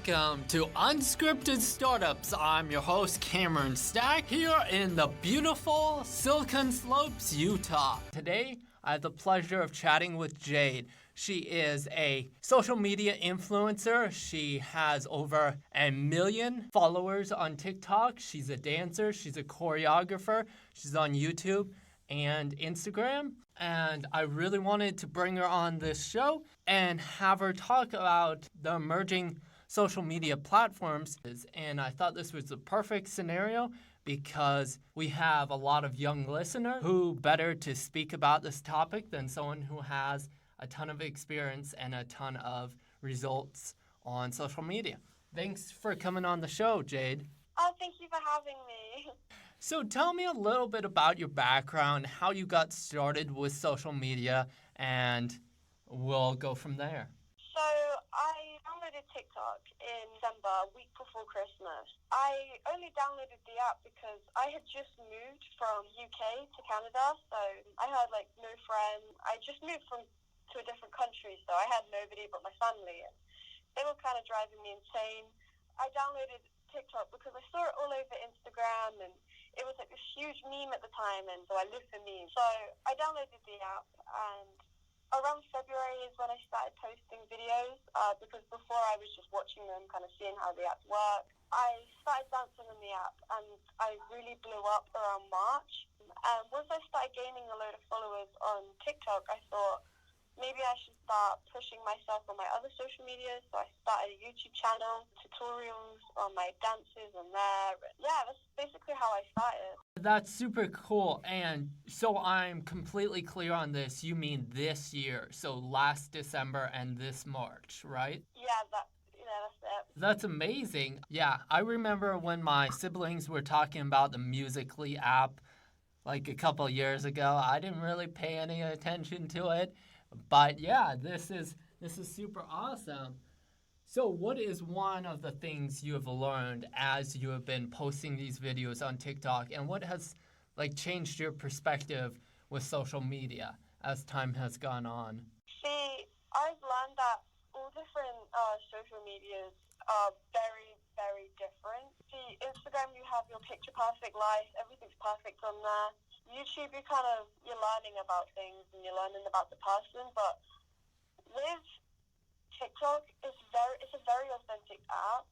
Welcome to Unscripted Startups. I'm your host, Cameron Stack, here in the beautiful Silicon Slopes, Utah. Today, I have the pleasure of chatting with Jade. She is a social media influencer. She has over 1 million followers on TikTok. She's a dancer. She's a choreographer. She's on YouTube and Instagram. And I really wanted to bring her on this show and have her talk about the emerging social media platforms. And I thought this was the perfect scenario because we have a lot of young listeners who better to speak about this topic than someone who has a ton of experience and a ton of results on social media. Thanks for coming on the show, Jade. Oh, thank you for having me. So tell me a little bit about your background, how you got started with social media, and we'll go from there. So I downloaded TikTok in December, a week before Christmas. I only downloaded the app because I had just moved from UK to Canada, so I had no friends. I just moved to a different country, so I had nobody but my family, and they were kind of driving me insane. I downloaded TikTok because I saw it all over Instagram, and it was this huge meme at the time, and so I lived for memes. So I downloaded the app, and around February is when I started posting videos, because before I was just watching them, kind of seeing how the apps work. I started dancing in the app, and I really blew up around March. And once I started gaining a load of followers on TikTok, I thought maybe I should start pushing myself on my other social media. So I started a YouTube channel, tutorials on my dances and there. Yeah, that's basically how I started. That's super cool. And so I'm completely clear on this. You mean this year, so last December and this March, right? Yeah, that's it. That's amazing. Yeah, I remember when my siblings were talking about the Musical.ly app a couple years ago. I didn't really pay any attention to it. But yeah, this is super awesome. So what is one of the things you have learned as you have been posting these videos on TikTok, and what has changed your perspective with social media as time has gone on? See, I've learned that all different social medias are very, very different. See, Instagram, you have your picture perfect life, everything's perfect on there. YouTube, you're learning about things and you're learning about the person, but with TikTok, it's a very authentic app,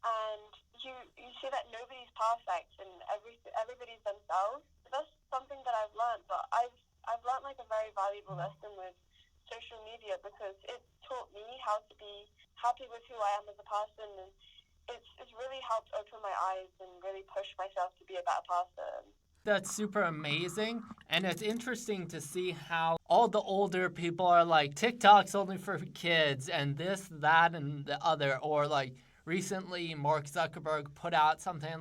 and you see that nobody's perfect and everybody's themselves. That's something that I've learned, but I've learned a very valuable lesson with social media because it taught me how to be happy with who I am as a person, and it's really helped open my eyes and really push myself to be a better person. That's super amazing. And it's interesting to see how all the older people are TikTok's only for kids and this, that, and the other. Or recently Mark Zuckerberg put out something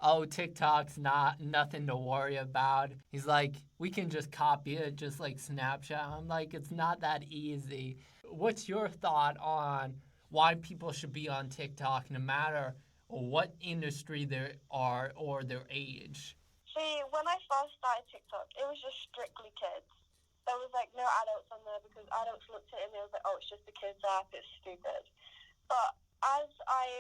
oh, TikTok's nothing to worry about. He's we can just copy it just like Snapchat. I'm it's not that easy. What's your thought on why people should be on TikTok no matter what industry they are or their age? See, when I first started TikTok, it was just strictly kids. There was no adults on there because adults looked at it and they was oh, it's just a kids app, it's stupid. But as I've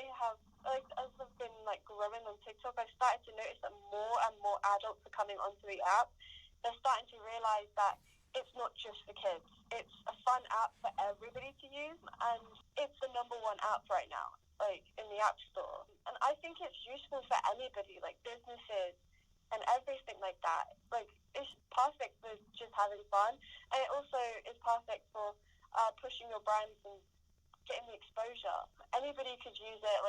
been growing on TikTok, I've started to notice that more and more adults are coming onto the app. They're starting to realize that it's not just for kids. It's a fun app for everybody to use, and it's the number one app right now, in the App Store. And I think it's useful for anybody, businesses, and everything like that. It's perfect for just having fun, and it also is perfect for pushing your brands and getting the exposure. Anybody could use it,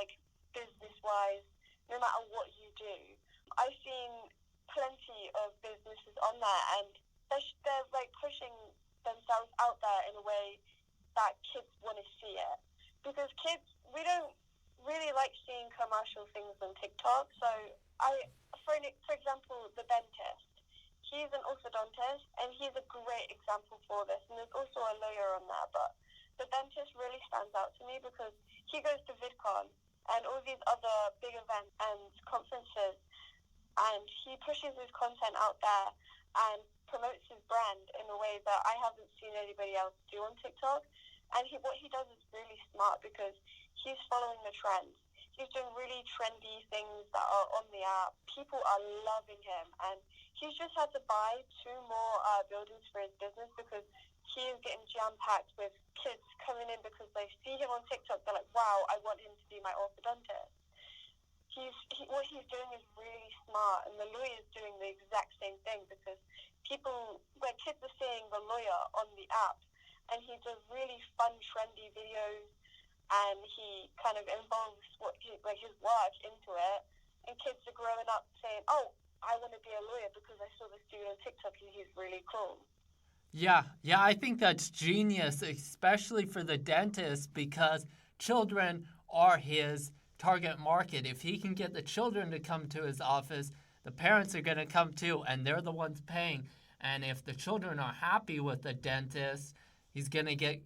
business-wise, no matter what you do. I've seen plenty of businesses on there, and they're pushing themselves out there in a way that kids want to see it. Because kids, we don't really like seeing commercial things on TikTok, so for example, the dentist. He's an orthodontist, and he's a great example for this. And there's also a lawyer on there, but the dentist really stands out to me because he goes to VidCon and all these other big events and conferences, and he pushes his content out there and promotes his brand in a way that I haven't seen anybody else do on TikTok. And what he does is really smart because he's following the trends. He's doing really trendy things that are on the app. People are loving him. And he's just had to buy 2 more buildings for his business because he is getting jam-packed with kids coming in because they see him on TikTok. They're like, wow, I want him to be my orthodontist. What he's doing is really smart. And the lawyer's doing the exact same thing because where kids are seeing the lawyer on the app, and he does really fun, trendy videos, and he kind of involves his work into it, and kids are growing up saying, oh, I want to be a lawyer because I saw this dude on TikTok and he's really cool. Yeah, I think that's genius, especially for the dentist, because children are his target market. If he can get the children to come to his office, the parents are going to come too, and they're the ones paying. And if the children are happy with the dentist, he's going to get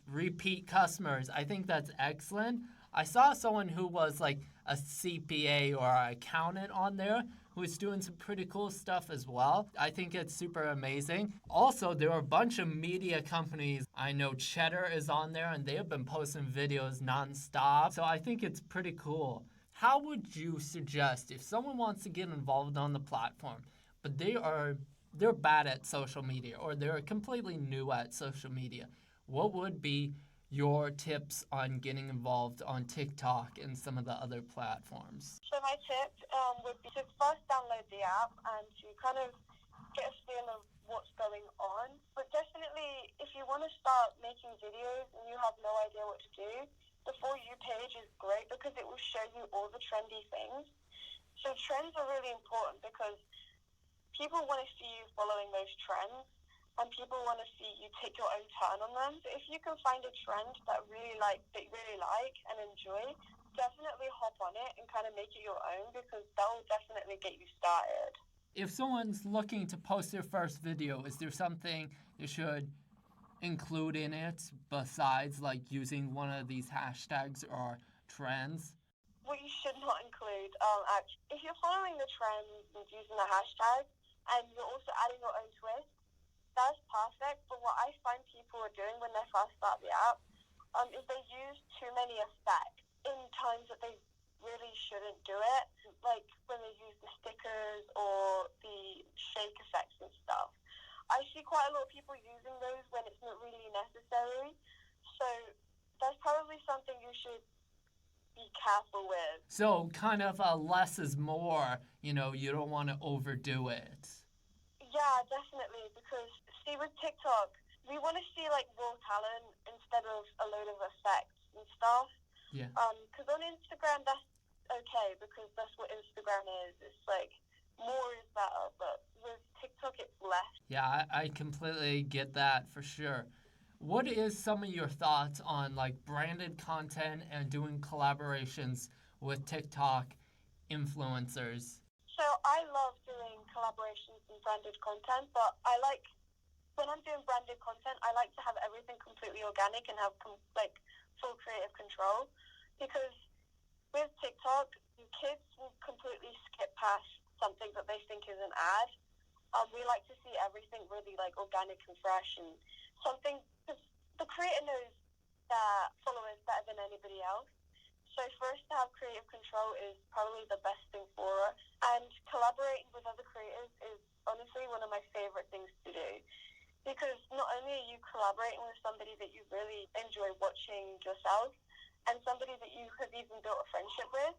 repeat customers. I think that's excellent. I saw someone who was like a CPA or an accountant on there who was doing some pretty cool stuff as well. I think it's super amazing. Also, there are a bunch of media companies. I know Cheddar is on there and they have been posting videos nonstop. So I think it's pretty cool. How would you suggest if someone wants to get involved on the platform, but they're bad at social media or they're completely new at social media, what would be your tips on getting involved on TikTok and some of the other platforms? So my tip would be to first download the app and to kind of get a feel of what's going on. But definitely, if you want to start making videos and you have no idea what to do, the For You page is great because it will show you all the trendy things. So trends are really important because people want to see you following those trends, and people want to see you take your own turn on them. So if you can find a trend that you really like and enjoy, definitely hop on it and kind of make it your own because that will definitely get you started. If someone's looking to post their first video, is there something they should include in it besides like using one of these hashtags or trends? What you should not include, if you're following the trends and using the hashtag and you're also adding your own twist, that's perfect. But what I find people are doing when they first start the app is they use too many effects in times that they really shouldn't do it, like when they use the stickers or the shake effects and stuff. I see quite a lot of people using those when it's not really necessary. So that's probably something you should be careful with. So kind of less is more, you don't want to overdo it. Yeah, definitely, because see with TikTok, we want to see like raw talent instead of a load of effects and stuff. Yeah. Because on Instagram, that's okay because that's what Instagram is. It's like more is better, but with TikTok, it's less. Yeah, I completely get that for sure. What is some of your thoughts on like branded content and doing collaborations with TikTok influencers? So I love doing collaborations and branded content, but when I'm doing branded content, I like to have everything completely organic and have full creative control, because with TikTok, kids will completely skip past something that they think is an ad. We like to see everything really like organic and fresh and something, because the creator knows their followers better than anybody else. So for us to have creative control is probably the best thing for us. And collaborating with other creators is honestly one of my favorite things to do. Because not only are you collaborating with somebody that you really enjoy watching yourself and somebody that you have even built a friendship with,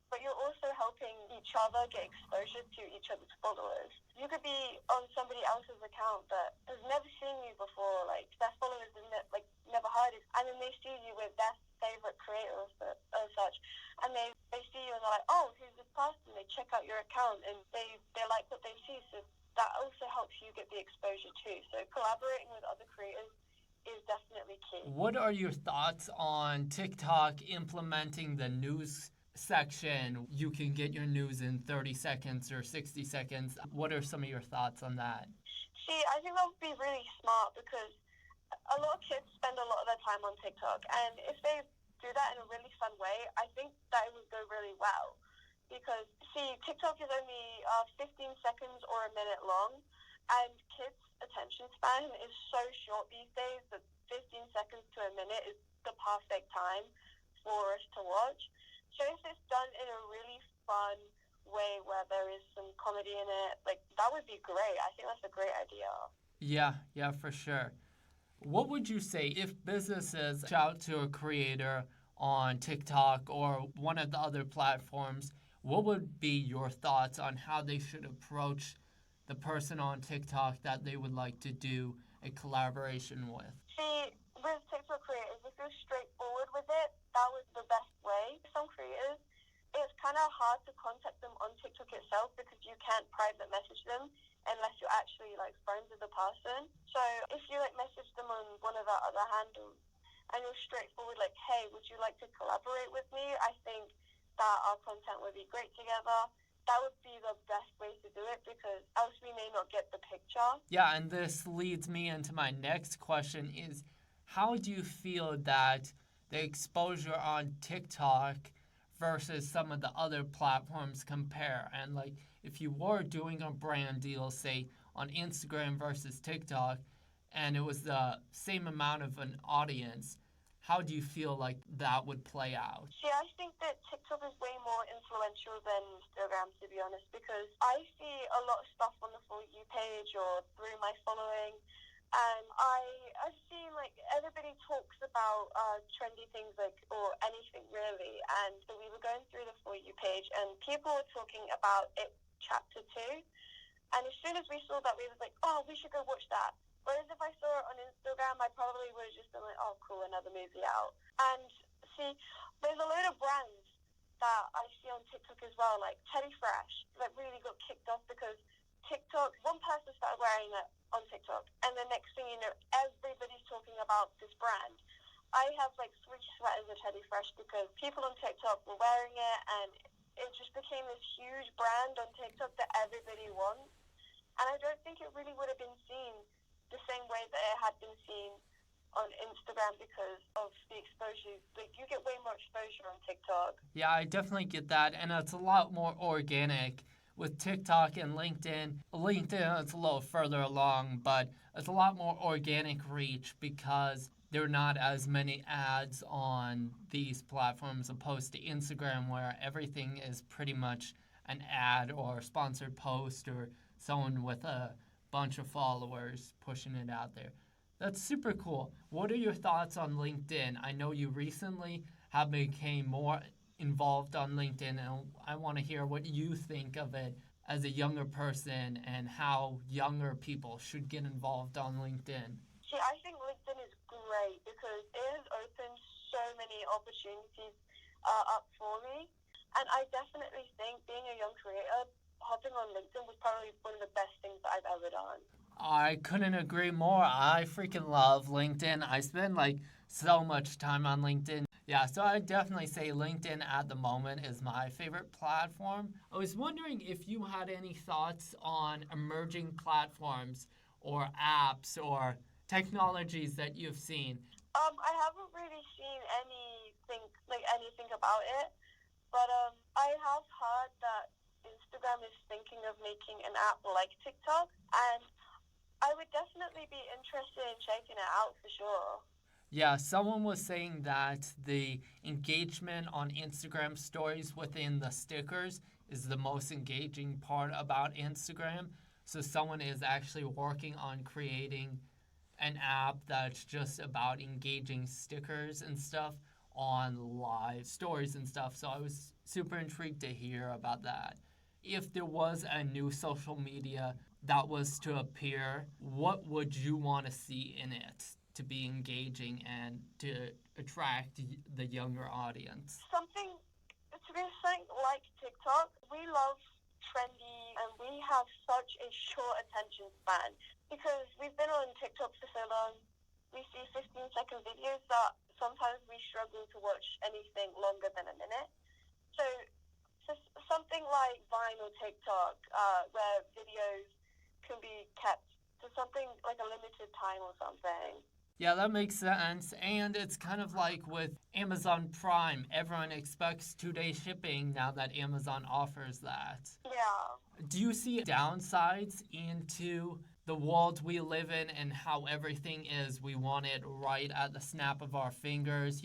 but you're also helping each other get exposure to each other's followers. You could be on somebody else's account that has never seen you before, like their followers have never heard of, and then they see you with their favorite creators or such, and they see you and they're like, oh, who's this person? They check out your account and they like what they see, so that also helps you get the exposure too. So collaborating with other creators is definitely key. What are your thoughts on TikTok implementing the news section? You can get your news in 30 seconds or 60 seconds. What are some of your thoughts on that? See, I think that would be really smart because a lot of kids spend a lot of their time on TikTok, and if they do that in a really fun way, I think that it would go really well. Because, see, TikTok is only 15 seconds or a minute long, and kids' attention span is so short these days that 15 seconds to a minute is the perfect time for us to watch. So if it's done in a really fun way where there is some comedy in it, like, that would be great. I think that's a great idea. Yeah, for sure. What would you say if businesses reach out to a creator on TikTok or one of the other platforms? What would be your thoughts on how they should approach the person on TikTok that they would like to do a collaboration with? See, with TikTok creators, if you're straightforward with it, that was the best way. Some creators, it's kind of hard to contact them on TikTok itself because you can't private message them unless you're actually like friends with the person. So if you like message them on one of our other handles and you're straightforward, like, hey, would you like to collaborate with me? I think that our content would be great together. That would be the best way to do it because else we may not get the picture. Yeah, and this leads me into my next question is how do you feel that the exposure on TikTok versus some of the other platforms compare? And like if you were doing a brand deal, say on Instagram versus TikTok, and it was the same amount of an audience, how do you feel like that would play out? See, I think that TikTok is way more influential than Instagram, to be honest, because I see a lot of stuff on the For You page or through my following, and I've seen like everybody talks about trendy things like or anything really, and so we were going through the For You page and people were talking about it chapter 2, and as soon as we saw that we was like, oh, we should go watch that. Whereas if I saw it on Instagram, I probably would have just been like, oh, cool, another movie out. And see, there's a load of brands that I see on TikTok as well, like Teddy Fresh, that really got kicked off because TikTok, one person started wearing it on TikTok, and the next thing you know, everybody's talking about this brand. I have like 3 sweaters of Teddy Fresh because people on TikTok were wearing it, and it just became this huge brand on TikTok that everybody wants. And I don't think it really would have been seen the same way that it had been seen on Instagram because of the exposure. Like, you get way more exposure on TikTok. Yeah, I definitely get that, and it's a lot more organic with TikTok and LinkedIn. LinkedIn, it's a little further along, but it's a lot more organic reach because there are not as many ads on these platforms opposed to Instagram where everything is pretty much an ad or a sponsored post or someone with a bunch of followers pushing it out there. That's super cool. What are your thoughts on LinkedIn? I know you recently have become more involved on LinkedIn, and I want to hear what you think of it as a younger person and how younger people should get involved on LinkedIn. See, I think LinkedIn is great because it has opened so many opportunities up for me. And I definitely think being a young creator, hopping on LinkedIn was probably one of the best things that I've ever done. I couldn't agree more. I freaking love LinkedIn. I spend like so much time on LinkedIn. Yeah, so I definitely say LinkedIn at the moment is my favorite platform. I was wondering if you had any thoughts on emerging platforms or apps or technologies that you've seen. I haven't really seen anything about it, but I have heard that Instagram is thinking of making an app like TikTok, and I would definitely be interested in checking it out for sure. Yeah, someone was saying that the engagement on Instagram stories within the stickers is the most engaging part about Instagram. So someone is actually working on creating an app that's just about engaging stickers and stuff on live stories and stuff. So I was super intrigued to hear about that. If there was a new social media that was to appear, what would you want to see in it to be engaging and to attract the younger audience? Something like TikTok. We love trendy and we have such a short attention span because we've been on TikTok for so long. We see 15-second videos that sometimes we struggle to watch anything longer than a minute. So something like Vine or TikTok, where videos can be kept to something like a limited time or something. Yeah, that makes sense. And it's kind of like with Amazon Prime. Everyone expects 2-day shipping now that Amazon offers that. Yeah. Do you see downsides into the world we live in and how everything is. We want it right at the snap of our fingers,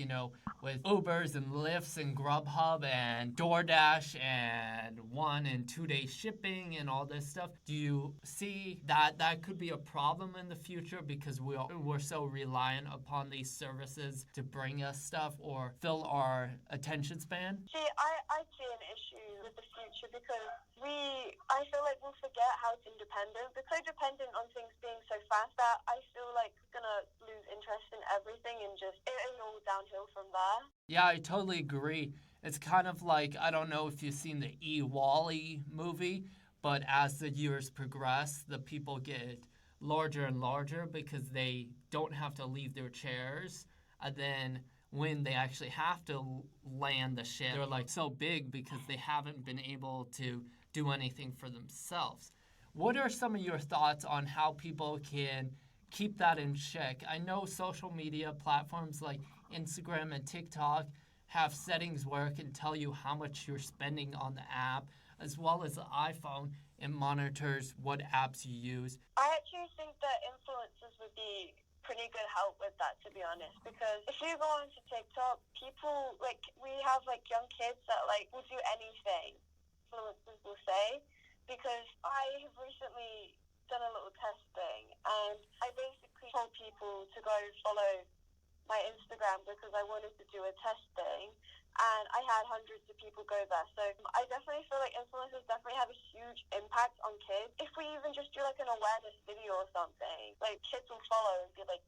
with Ubers and Lyfts and Grubhub and DoorDash and 1 and 2 day shipping and all this stuff. Do you see that could be a problem in the future because we're so reliant upon these services to bring us stuff or fill our attention span? See, I see an issue with the future because I feel like we'll forget how to independent. We're so dependent on things being so fast that I feel like we're going to lose interest in everything and just it is all downhill from there. Yeah, I totally agree. It's kind of like, I don't know if you've seen the WALL-E movie, but as the years progress, the people get larger and larger because they don't have to leave their chairs. And then when they actually have to land the ship, they're like so big because they haven't been able to do anything for themselves. What are some of your thoughts on how people can keep that in check? I know social media platforms like Instagram and TikTok have settings where it can tell you how much you're spending on the app, as well as the iPhone. It monitors what apps you use. I actually think that influencers would be pretty good help with that, to be honest, because if you go onto TikTok, people, we have, young kids that, will do anything, influencers will say, because I have recently done a little testing, and I basically told people to go follow my Instagram because I wanted to do a testing, and I had hundreds of people go there. So I definitely feel like influencers definitely have a huge impact on kids. If we even just do an awareness video or something, kids will follow and be like,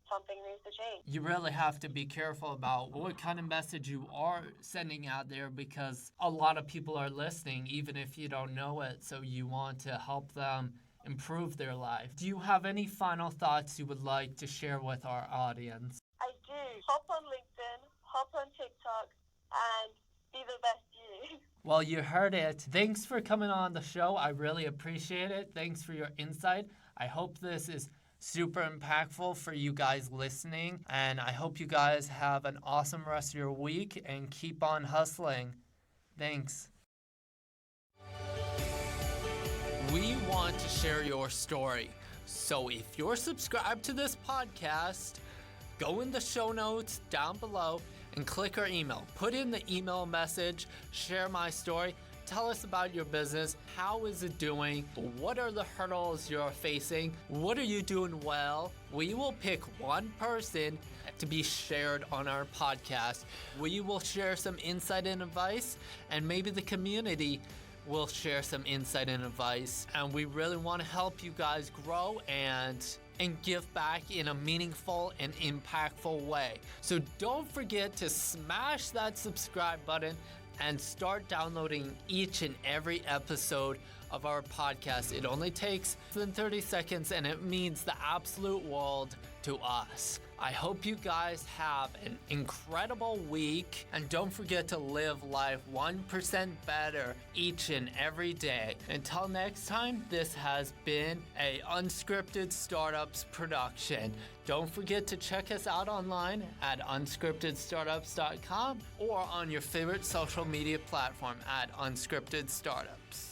something needs to change. You really have to be careful about what kind of message you are sending out there because a lot of people are listening, even if you don't know it. So you want to help them improve their life. Do you have any final thoughts you would like to share with our audience? I do. Hop on LinkedIn, hop on TikTok, and be the best you. Well, you heard it. Thanks for coming on the show. I really appreciate it. Thanks for your insight. I hope this is super impactful for you guys listening, and I hope you guys have an awesome rest of your week and keep on hustling. Thanks. We want to share your story. So if you're subscribed to this podcast, go in the show notes down below and click our email. Put in the email message, share my story, tell us about your business. How is it doing? What are the hurdles you're facing? What are you doing well? We will pick one person to be shared on our podcast. We will share some insight and advice, and maybe the community will share some insight and advice. And we really want to help you guys grow and give back in a meaningful and impactful way. So don't forget to smash that subscribe button and start downloading each and every episode of our podcast. It only takes less than 30 seconds and it means the absolute world to us. I hope you guys have an incredible week, and don't forget to live life 1% better each and every day. Until next time, this has been a Unscripted Startups production. Don't forget to check us out online at unscriptedstartups.com or on your favorite social media platform at Unscripted Startups.